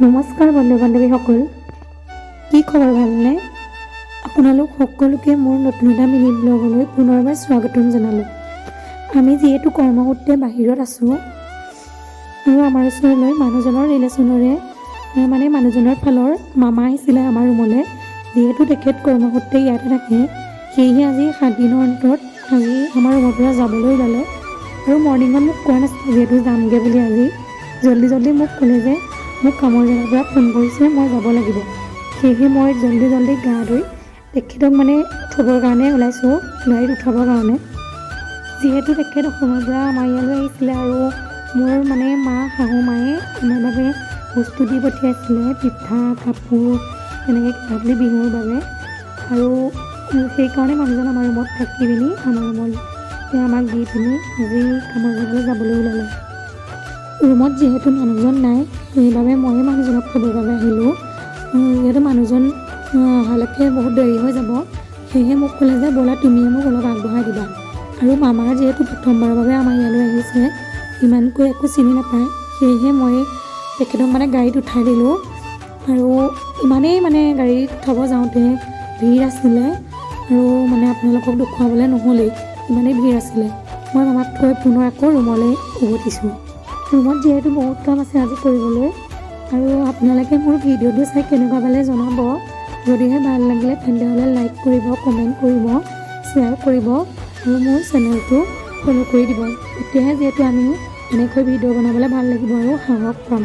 নমস্কাৰ বন্ধু বান্ধৱীসকল, কি খবৰ ভালনে? আপোনালোক সকলোকে মোৰ নতুন এটা মিনি ব্লগলৈ পুনৰবাৰ স্বাগতম জনালোঁ। আমি যিহেতু কৰ্মসূত্ৰে বাহিৰত আছোঁ আৰু আমাৰ ওচৰলৈ মানুহজনৰ ৰিলেশ্যনৰে মানুহজনৰ ফালৰ মামা আহিছিলে আমাৰ ৰুমলৈ। যিহেতু তেখেত কৰ্মসূত্ৰে ইয়াতে থাকে, সেয়েহে আজি 7 দিনৰ অন্তৰত আজি আমাৰ ৰুমৰ পৰা যাবলৈ ওলালে। আৰু মৰ্ণিঙত মোক কোৱা নাছিলে যিহেতু যামগৈ বুলি। আজি জল্দি মোক ক'লে যে মোক কামৰ জেগাৰ পৰা ফোন কৰিছে, মই যাব লাগিব। সেয়েহে মই জল্দি গা ধুই তেখেতক উঠাবৰ কাৰণে ওলাইছোঁ, গাড়ীত উঠাবৰ কাৰণে। যিহেতু তেখেত অসমৰ পৰা আমাৰ ইয়ালৈ আহিছিলে আৰু মোৰ মা শাহু মায়ে আমাৰ বাবে বস্তু দি পঠিয়াইছিলে, পিঠা কাপোৰ এনেকৈ কিবাকিবি বিহুৰ বাবে। আৰু সেইকাৰণে মানুহজন আমাৰ ৰুমত থাকি পিনি আমাৰ ৰুমত আমাক দি পিনি আজি কামৰ জেগালৈ যাবলৈ ওলালে। ৰুমত যিহেতু মানুহজন নাই, সেইবাবে ময়ে মানুহজনক থ'বৰ বাবে আহিলোঁ। যিহেতু মানুহজন অহালৈকে বহুত দেৰি হৈ যাব, সেয়েহে মোক ক'লে যে ব'লা তুমিয়ে মোক অলপ আগবঢ়াই দিবা। আৰু মামাৰ যিহেতু প্ৰথমবাৰৰ বাবে আমাৰ ইয়ালৈ আহিছে, ইমানকৈ একো চিনি নাপায়, সেয়েহে মই তেখেতক গাড়ীত উঠাই দিলোঁ। আৰু ইমানেই গাড়ীত থ'ব যাওঁতে ভিৰ আছিলে আৰু আপোনালোকক দেখুৱাবলৈ নহ'লেই, ইমানেই ভিৰ আছিলে। মই মামাক থৈ পুনৰ আকৌ ৰুমলৈ উভতিছোঁ। ৰুমত যিহেতু বহুত কাম আছে আজি কৰিবলৈ। আৰু আপোনালোকে মোৰ ভিডিঅ'টো চাই কেনেকুৱা পালে জনাব। যদিহে ভাল লাগিলে তেন্তেহ'লে লাইক কৰিব, কমেণ্ট কৰিব, শ্বেয়াৰ কৰিব আৰু মোৰ চেনেলটো ফ'ল' কৰি দিব। তেতিয়াহে যিহেতু আমি এনেকৈ ভিডিঅ' বনাবলৈ ভাল লাগিব আৰু সাহস পাম।